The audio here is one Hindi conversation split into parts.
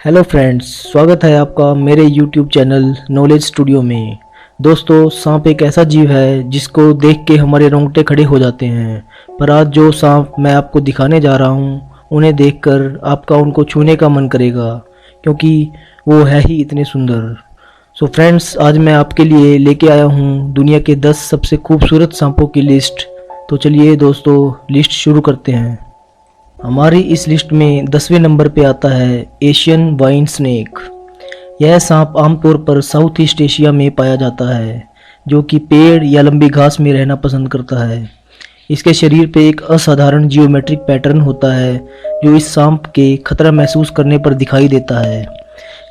हेलो फ्रेंड्स, स्वागत है आपका मेरे यूट्यूब चैनल नॉलेज स्टूडियो में। दोस्तों, सांप एक ऐसा जीव है जिसको देख के हमारे रोंगटे खड़े हो जाते हैं। पर आज जो सांप मैं आपको दिखाने जा रहा हूँ, उन्हें देखकर आपका उनको छूने का मन करेगा, क्योंकि वो है ही इतने सुंदर। सो फ्रेंड्स, आज मैं आपके लिए लेके आया हूँ दुनिया के 10 सबसे खूबसूरत सांपों की लिस्ट। तो चलिए दोस्तों, लिस्ट शुरू करते हैं। हमारी इस लिस्ट में 10वें नंबर पे आता है एशियन वाइन स्नेक। यह सांप आमतौर पर साउथ ईस्ट एशिया में पाया जाता है, जो कि पेड़ या लंबी घास में रहना पसंद करता है। इसके शरीर पे एक असाधारण जियोमेट्रिक पैटर्न होता है, जो इस सांप के खतरा महसूस करने पर दिखाई देता है।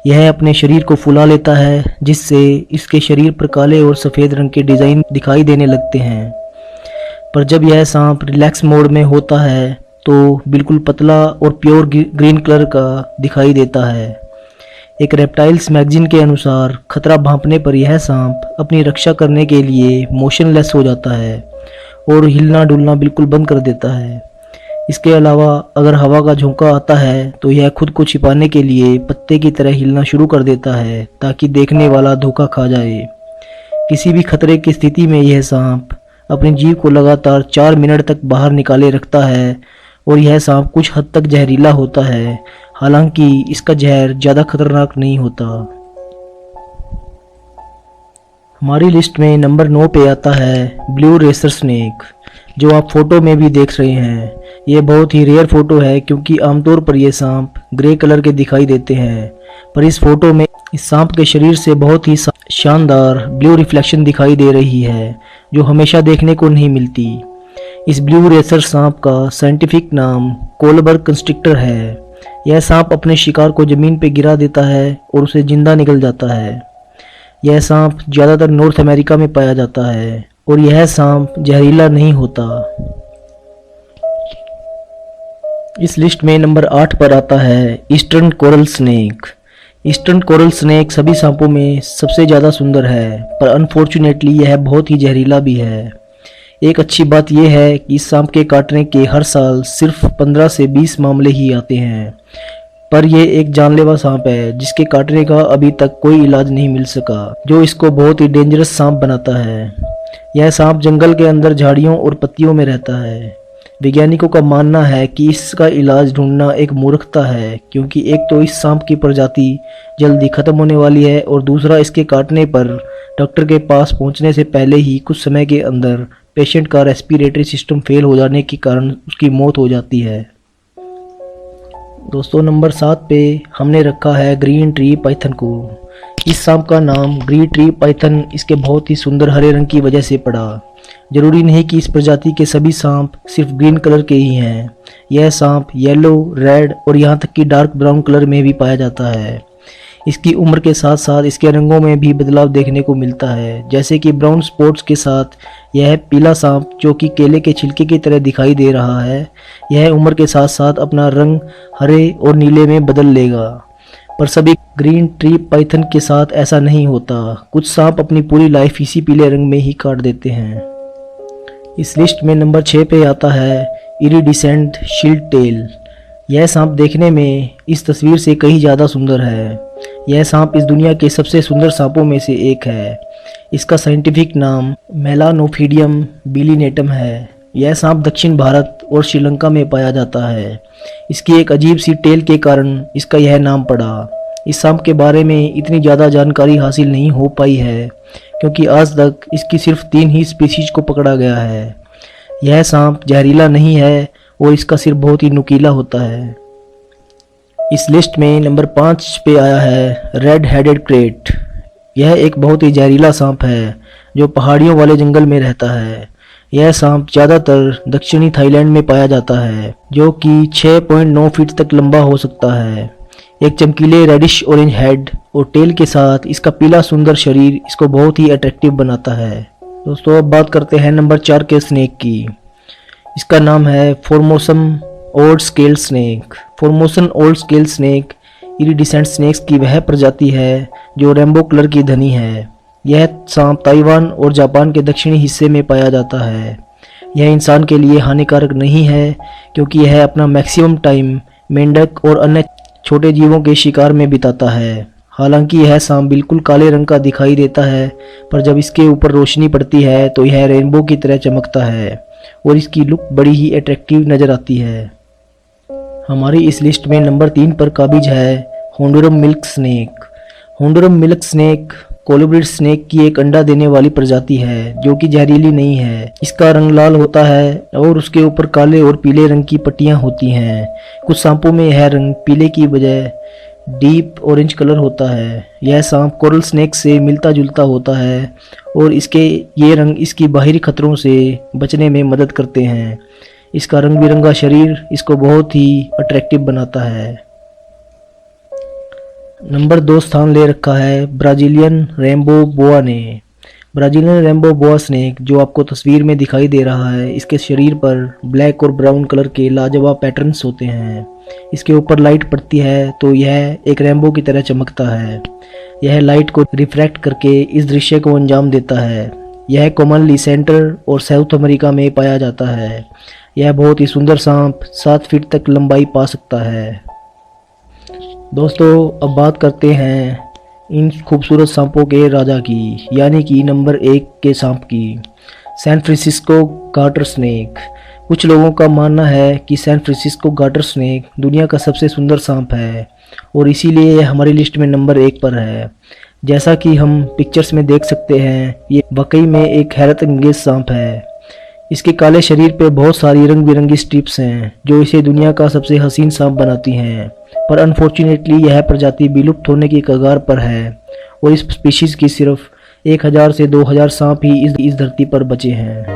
यह अपने शरीर को फुला लेता है, जिससे इसके शरीर पर काले और सफ़ेद रंग के डिज़ाइन दिखाई देने लगते हैं। पर जब यह सांप रिलैक्स मोड में होता है तो बिल्कुल पतला और प्योर ग्रीन कलर का दिखाई देता है। एक रेप्टाइल्स मैगजीन के अनुसार खतरा भांपने पर यह सांप अपनी रक्षा करने के लिए मोशनलेस हो जाता है और हिलना डुलना बिल्कुल बंद कर देता है। इसके अलावा अगर हवा का झोंका आता है तो यह खुद को छिपाने के लिए पत्ते की तरह हिलना शुरू कर देता है, ताकि देखने वाला धोखा खा जाए। किसी भी खतरे की स्थिति में यह सांप अपनी जीभ को लगातार 4 मिनट तक बाहर निकाले रखता है, और यह सांप कुछ हद तक जहरीला होता है, हालांकि इसका जहर ज़्यादा खतरनाक नहीं होता। हमारी लिस्ट में नंबर 9 पे आता है ब्लू रेसर स्नेक, जो आप फोटो में भी देख रहे हैं। ये बहुत ही रेयर फोटो है, क्योंकि आमतौर पर ये सांप ग्रे कलर के दिखाई देते हैं। पर इस फोटो में इस सांप के शरीर से बहुत ही शानदार ब्लू रिफ्लेक्शन दिखाई दे रही है, जो हमेशा देखने को नहीं मिलती। इस ब्लू रेसर सांप का साइंटिफिक नाम कोलबर्ग कंस्ट्रिक्टर है। यह सांप अपने शिकार को ज़मीन पर गिरा देता है और उसे जिंदा निकल जाता है। यह सांप ज़्यादातर नॉर्थ अमेरिका में पाया जाता है, और यह सांप जहरीला नहीं होता। इस लिस्ट में नंबर 8 पर आता है eastern coral snake. Eastern coral snake सभी सांपों में सबसे ज़्यादा सुंदर है, पर अनफॉर्चुनेटली यह बहुत ही जहरीला भी है। एक अच्छी बात यह है कि इस सांप के काटने के हर साल सिर्फ 15 से 20 मामले ही आते हैं, पर यह एक जानलेवा सांप है जिसके काटने का अभी तक कोई इलाज नहीं मिल सका, जो इसको बहुत ही डेंजरस सांप बनाता है। यह सांप जंगल के अंदर झाड़ियों और पत्तियों में रहता है। वैज्ञानिकों का मानना है कि इसका इलाज ढूंढना एक मूर्खता है, क्योंकि एक तो इस सांप की प्रजाति जल्दी खत्म होने वाली है, और दूसरा इसके काटने पर डॉक्टर के पास पहुंचने से पहले ही कुछ समय के अंदर पेशेंट का रेस्पिरेटरी सिस्टम फेल हो जाने के कारण उसकी मौत हो जाती है। दोस्तों, नंबर 7 पे हमने रखा है ग्रीन ट्री पाइथन को। इस सांप का नाम ग्रीन ट्री पाइथन इसके बहुत ही सुंदर हरे रंग की वजह से पड़ा। जरूरी नहीं कि इस प्रजाति के सभी सांप सिर्फ ग्रीन कलर के ही हैं। यह सांप येलो, रेड और यहाँ तक कि डार्क ब्राउन कलर में भी पाया जाता है। इसकी उम्र के साथ साथ इसके रंगों में भी बदलाव देखने को मिलता है, जैसे कि ब्राउन स्पॉट्स के साथ यह पीला सांप, जो कि केले के छिलके की तरह दिखाई दे रहा है, यह उम्र के साथ साथ अपना रंग हरे और नीले में बदल लेगा। पर सभी ग्रीन ट्री पाइथन के साथ ऐसा नहीं होता। कुछ सांप अपनी पूरी लाइफ इसी पीले रंग में ही काट देते हैं। इस लिस्ट में नंबर 6 पे आता है इरिडिसेंट शील्ड टेल। यह सांप देखने में इस तस्वीर से कहीं ज़्यादा सुंदर है। यह सांप इस दुनिया के सबसे सुंदर सांपों में से एक है। इसका साइंटिफिक नाम मेलानोफिडियम बिलिनेटम है। यह सांप दक्षिण भारत और श्रीलंका में पाया जाता है। इसकी एक अजीब सी टेल के कारण इसका यह नाम पड़ा। इस सांप के बारे में इतनी ज़्यादा जानकारी हासिल नहीं हो पाई है, क्योंकि आज तक इसकी सिर्फ 3 ही स्पीशीज को पकड़ा गया है। यह सांप जहरीला नहीं है और इसका सिर बहुत ही नुकीला होता है। इस लिस्ट में नंबर 5 पे आया है रेड हेडेड क्रेट। यह एक बहुत ही जहरीला सांप है, जो पहाड़ियों वाले जंगल में रहता है। यह सांप ज़्यादातर दक्षिणी थाईलैंड में पाया जाता है, जो कि 6.9 फीट तक लंबा हो सकता है। एक चमकीले रेडिश ऑरेंज हेड और टेल के साथ इसका पीला सुंदर शरीर इसको बहुत ही अट्रैक्टिव बनाता है। दोस्तों, अब बात करते हैं नंबर 4 के स्नेक की। इसका नाम है Formosan old scale snake. Formosan old scale snake iridescent snakes की वह प्रजाति है जो रेनबो कलर की धनी है। यह सांप ताइवान और जापान के दक्षिणी हिस्से में पाया जाता है। यह इंसान के लिए हानिकारक नहीं है, क्योंकि यह अपना मैक्सिमम टाइम मेंढक और अन्य छोटे जीवों के शिकार में बिताता है। हालांकि यह सांप बिल्कुल काले रंग का दिखाई देता है, पर जब इसके ऊपर रोशनी पड़ती है तो यह रेनबो की तरह चमकता है और इसकी लुक बड़ी ही अट्रैक्टिव नज़र आती है। हमारी इस लिस्ट में नंबर 3 पर काबिज है Honduran milk snake. Honduran milk snake colubrid snake की एक अंडा देने वाली प्रजाति है जो कि जहरीली नहीं है। इसका रंग लाल होता है और उसके ऊपर काले और पीले रंग की पट्टियां होती हैं। कुछ सांपों में यह रंग पीले की बजाय डीप ऑरेंज कलर होता है। यह सांप कोरल स्नेक से मिलता जुलता होता है और इसके ये रंग इसकी बाहरी खतरों से बचने में मदद करते हैं। इसका रंग बिरंगा शरीर इसको बहुत ही अट्रैक्टिव बनाता है। नंबर 2 स्थान ले रखा है ब्राजीलियन रेनबो बोआ ने। ब्राजीलियन रेनबो बोआ स्नेक जो आपको तस्वीर में दिखाई दे रहा है, इसके शरीर पर ब्लैक और ब्राउन कलर के लाजवाब पैटर्न्स होते हैं। इसके ऊपर लाइट पड़ती है तो यह एक रेनबो की तरह चमकता है। यह लाइट को रिफ्रैक्ट करके इस दृश्य को अंजाम देता है। यह कॉमनली सेंट्रल और साउथ अमेरिका में पाया जाता है। यह बहुत ही सुंदर सांप 7 फीट तक लंबाई पा सकता है। दोस्तों, अब बात करते हैं इन खूबसूरत सांपों के राजा की, यानी कि नंबर 1 के सांप की, सैन फ्रांसिस्को गार्टर स्नेक। कुछ लोगों का मानना है कि सैन फ्रांसिस्को गार्टर स्नेक दुनिया का सबसे सुंदर सांप है और इसीलिए यह हमारी लिस्ट में नंबर 1 पर है। जैसा कि हम पिक्चर्स में देख सकते हैं, ये वाकई में एक हैरत अंगेज सांप है। इसके काले शरीर पे बहुत सारी रंग बिरंगी स्ट्रिप्स हैं जो इसे दुनिया का सबसे हसीन सांप बनाती हैं, पर अनफॉर्चुनेटली यह प्रजाति विलुप्त होने की कगार पर है और इस स्पीशीज की सिर्फ 1000 से 2000 सांप ही इस धरती पर बचे हैं।